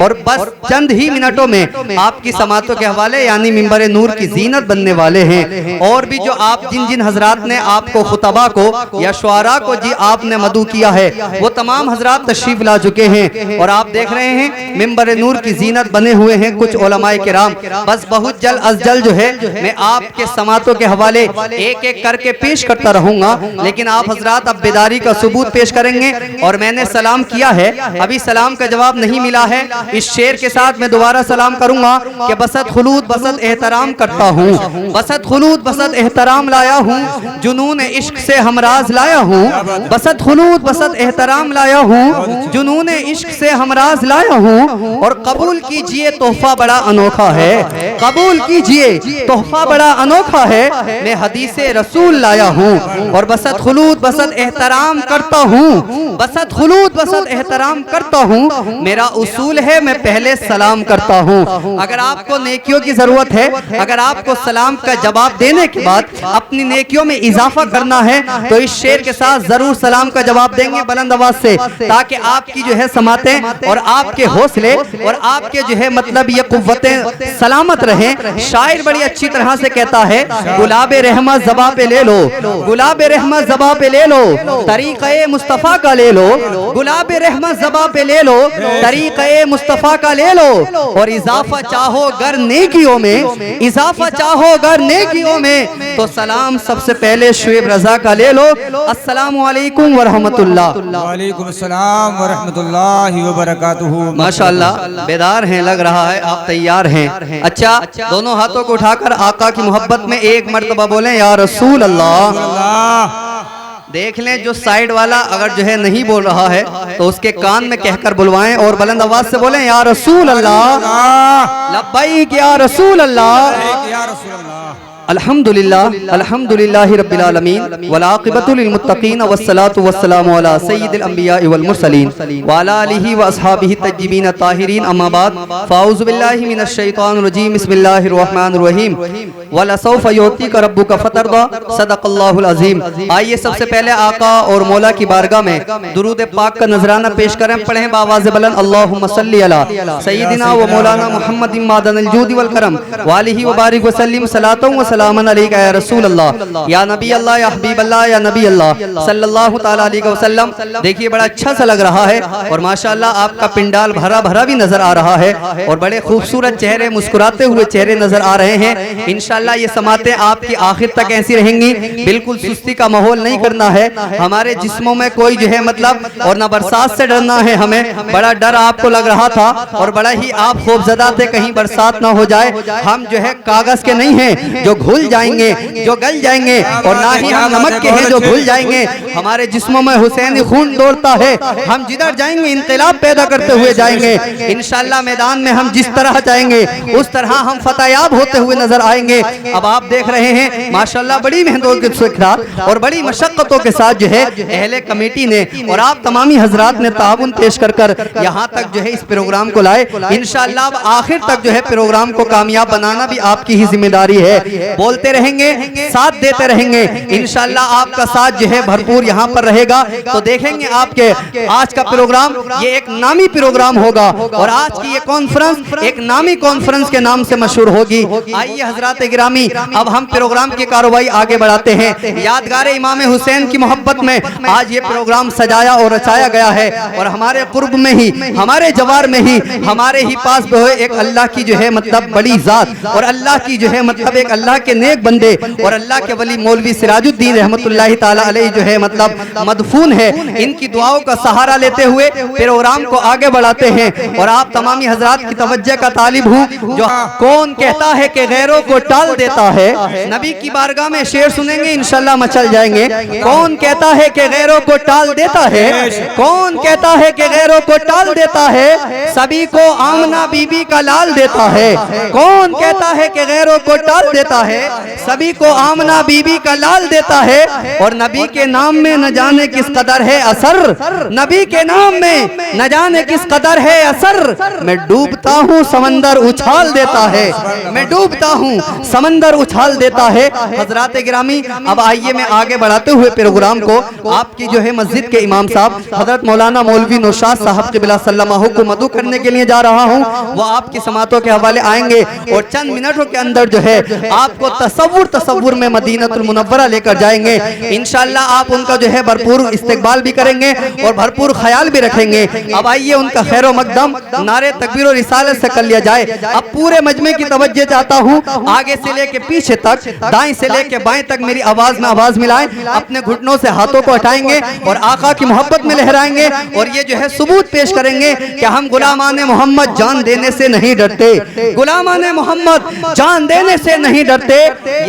और बस चंद ही मिनटों में आपकी समातों के हवाले यानी मिंबर नूर की जीनत बनने वाले हैं। और भी जो आप जिन जिन हजरात ने आपको खुतबा को या शुआरा को जी आपने मदू किया है वो तमाम हजरात तशरीफ ला चुके हैं और आप देख रहे हैं मिंबर नूर की जीनत बने हुए हैं कुछ उलमाए किराम। बस बहुत जल्द अज जल्द जो है मैं आपके समातों के हवाले एक एक करके पेश करता रहूंगा, लेकिन आप हजरात अब बेदारी का सबूत पेश करेंगे। और मैंने सलाम किया है, अभी सलाम का जवाब नहीं मिला है। इस शेर के साथ मैं दोबारा सलाम करूंगा कि बसत खुलूद बसत एहतराम करता हूँ, बसत खुलूद बसत एहतराम लाया हूँ, जुनून इश्क से हमराज लाया हूँ, बसत खुलूद बसत एहतराम लाया हूँ, जुनून इश्क से हमराज लाया हूँ। और कबूल कीजिए तोहफा बड़ा अनोखा है, कबूल कीजिए तोहफा बड़ा अनोखा है, मैं हदीसे रसूल लाया हूँ। और बसत खुलूद बसत एहतराम करता हूँ, बसत खुलूद बसत एहतराम करता हूँ, मेरा उसूल है मैं पहले सलाम करता हूँ। अगर आपको नेकियों की जरूरत है, अगर आपको सलाम का जवाब देने के बाद अपनी नेकियों में इजाफा करना है तो इस शेर के साथ जरूर सलाम का जवाब देंगे बुलंद आवाज से, ताकि आपकी जो है समातें और आपके हौसले और आपके जो है मतलब ये कुव्वतें सलामत रहें। शायर बड़ी अच्छी तरह से कहता है, गुलाबे रहमत ज़बा पे ले लो, गुलाबे रहमत ज़बा पे ले लो, तरीक़े मुस्तफ़ा का ले लो, गुलाबे रहमत ज़बा पे ले लो, तरीक़े मुस्तफ़ा का ले लो। और इजाफा चाहो गर नेकियों में, इजाफा चाहो गर नेकियों में तो सलाम सबसे पहले शुएब रज़ा का ले लो। अस्सलामु अलैकुम व रहमतुल्लाह। वालेकुम अस्सलाम व रहमतुल्लाहि व बरकातुहू। माशाअल्लाह बेदार हैं, लग रहा है आप तैयार हैं। अच्छा, दोनों हाथों को उठाकर आका की मोहब्बत में एक मर्तबा बोलें या रसूल अल्लाह। देख लें जो साइड वाला अगर जो है नहीं बोल रहा है तो उसके कान में कहकर बुलवाएं और बुलंद आवाज से बोलें या रसूल अल्लाह, लब्बैक या रसूल अल्लाह। अल्हम्दुलिल्लाह अल्हम्दुलिल्लाहि रब्बिल आलमीन वल आक़िबतु लिल मुत्तक़ीन वस्सलातु वस्सलामु अला सय्यिदिल अंबिया वल मुरसलीन व अला आलिहि व अस्हाबिहि तज्जीबीन ताहिरीन। अम्मा बाद फ़ाऊज़ु बिल्लाहि मिनश शैतानिर रजीम। बिस्मिल्लाहिर रहमानिर रहीम। वला सौफ़ा युअतीका रब्बुका फ़तरदा। सदक़ल्लाहुल अज़ीम। आइए सबसे पहले आका और मौला की बारगाह में दुरूद पाक का नजराना पेश करें। पढ़ें बावाज़ बुलंद अल्लाहुम्मा सल्लि अला सय्यिदिना व मौलाना मुहम्मदिन मादनिल जूदि वल करम व आलिहि व बारिक व सल्लिम सलातन व सलामन अलैका या रसूल अल्लाह या नबी अल्लाह या हबीब अल्लाह या नबी अल्लाह सल्लल्लाहु तआला अलैहि वसल्लम। देखिए बड़ा अच्छा सा लग रहा है और माशाअल्लाह आपका पिंडाल भरा भरा भी नजर आ रहा है और बड़े खूबसूरत चेहरे, मुस्कुराते हुए चेहरे नजर आ रहे हैं। इंशाअल्लाह ये समातें आपकी आखिर तक ऐसी रहेंगी। बिल्कुल सुस्ती का माहौल नहीं करना है, हमारे जिस्मों में कोई जो है मतलब और ना बरसात से डरना है। हमें बड़ा डर आपको लग रहा था और बड़ा ही आप खौफजदा थे कहीं बरसात ना हो जाए। हम जो है कागज के नहीं हैं जो घुल जाएंगे, जो गल जाएंगे, और ना ही हम नमक के हैं जो घुल जाएंगे। हमारे जिस्मों में हुसैनी खून दौड़ता है, हम जिधर जाएंगे इंकलाब पैदा करते हुए जाएंगे। इंशाअल्लाह मैदान में हम जिस तरह जाएंगे उस तरह हम फतेयाब होते हुए नजर आएंगे। अब आप देख रहे हैं माशाअल्लाह बड़ी मेहनतों के साथ और बड़ी मशक्कतों के साथ जो है अहले कमेटी ने और आप तमामी हजरात ने ताउन पेश कर कर यहाँ तक जो है इस प्रोग्राम को लाए। इंशाअल्लाह अब आखिर तक जो है प्रोग्राम को कामयाब बनाना भी आपकी ही जिम्मेदारी है। बोलते रहेंगे, साथ देते रहेंगे, इंशाअल्लाह आपका साथ जो है भरपूर यहाँ पर रहेगा। तो देखेंगे आपके आज का प्रोग्राम ये एक नामी प्रोग्राम होगा और आज की ये कॉन्फ्रेंस एक नामी कॉन्फ्रेंस के नाम से मशहूर होगी। आइए हजरात गिरामी अब हम प्रोग्राम की कार्रवाई आगे बढ़ाते हैं। यादगार इमाम हुसैन की मोहब्बत में आज ये प्रोग्राम सजाया और रचाया गया है और हमारे कुर्ब में ही, हमारे जवार में ही, हमारे ही पास जो है एक अल्लाह की जो है मतलब बड़ी जात और अल्लाह की जो है मतलब एक अल्लाह के नेक बंदे और अल्लाह के वली मौलवी सिराजुद्दीन रहमतुल्लाहि ताला अलैहि जो है मतलब मदफून है। इनकी दुआओं का सहारा लेते हुए प्रोग्राम को आगे बढ़ाते हैं और आप तमामी हजरात की तवज्जो का तालिब हूँ। जो कौन कहता है कि गैरों को टाल देता है, नबी की बारगाह में शेर सुनेंगे इंशाअल्लाह मचल जाएंगे। कौन कहता है कि गैरों को टाल देता है, कौन कहता है कि गैरों को टाल देता है, सभी को आमना बीबी का लाल देता है। कौन कहता है कि गैरों को टाल देता है, सभी को आमना बीबी का लाल देता है, और नबी के नाम में न जाने किस कदर है असर, नबी के नाम में न जाने किस कदर है असर। मैं डूबता हूँ समंदर उछाल देता है, मैं डूबता हूँ समंदर उछाल देता है। हजरात गिरामी, अब आइए मैं आगे बढ़ाते हुए प्रोग्राम को आपकी जो है मस्जिद के इमाम साहब हजरत मौलाना मौलवी नौशाद साहब क़िबला सल्लल्लाहु को मदू करने के लिए जा रहा हूँ। वो आपकी समातों के हवाले आएंगे और चंद मिनटों के अंदर जो है आपको तसव्वुर में मदीनतुल मुनव्वरा लेकर जाएंगे। इंशाअल्लाह आप उनका जो है भरपूर इस्तकबाल भी करेंगे और भरपूर ख्याल भी रखेंगे। अब आइए उनका खैरो मकदम नारे तकबीर और रिसालत से कर लिया जाए। अब पूरे मजमे की तवज्जो चाहता हूँ, आगे से लेके पीछे तक, दाएं से लेके बाएं तक मेरी आवाज में आवाज मिलाएं, अपने घुटनों से हाथों को हटाएंगे और आका की मोहब्बत में लहराएंगे और ये जो है सबूत पेश करेंगे कि हम गुलामाने मोहम्मद जान देने से नहीं डरते, गुलामाने मोहम्मद जान देने से नहीं डरते।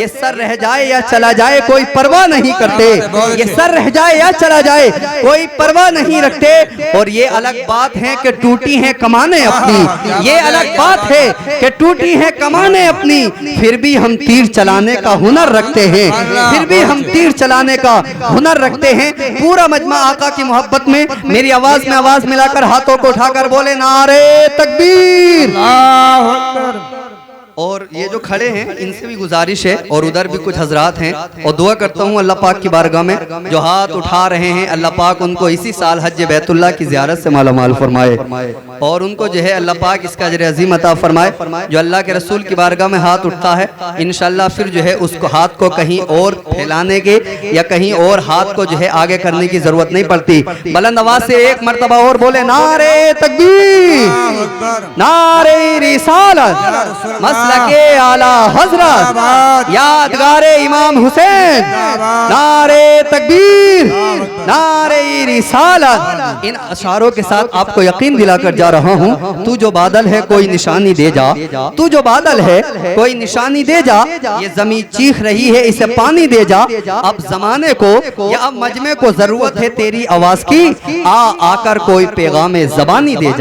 ये सर रह जाए या चला जाए कोई परवाह नहीं करते, ये सर रह जाए या चला जाए कोई परवाह नहीं रखते। और ये अलग बात है कि टूटी हैं कमाने अपनी, ये अलग बात है कि टूटी हैं कमाने अपनी, फिर भी हम तीर चलाने का हुनर रखते हैं, फिर भी हम तीर चलाने का हुनर रखते हैं। पूरा मजमा आका की मोहब्बत में मेरी आवाज में आवाज मिलाकर हाथों को उठाकर बोले नारे तकबीर। और ये जो खड़े हैं इनसे भी गुजारिश है, और उधर भी कुछ हजरात हैं, और दुआ करता हूँ अल्लाह पाक की बारगाह में जो हाथ उठा रहे हैं अल्लाह पाक उनको इसी साल हज बैतुल्लाह की ज़ियारत से मालामाल फरमाए और उनको जो है अल्लाह पाक इसका अजर अजीम अता फरमाए। जो अल्लाह के रसूल की बारगाह में हाथ उठता है इंशाअल्लाह फिर जो है उसको हाथ को कहीं और फैलाने के या कहीं और हाथ को जो है आगे करने की जरूरत नहीं पड़ती। बुलंद आवाज से एक मर्तबा और बोले नारे तकबीर, नारे रिसालत, मसलके आला हजरत, यादगारे इमाम हुसैन, नारे तकबीर, नारे रिसालत। इन अशारों के साथ आपको यकीन दिलाकर जा रहा हूँ, तू जो बादल है कोई निशानी दे जा, तू जो बादल है कोई निशानी दे जा, ये जमीन चीख रही है इसे पानी दे जा। अब जमाने को या अब मजमे को जरूरत है तेरी आवाज की, आ आकर कोई पैगाम ज़बानी दे जा।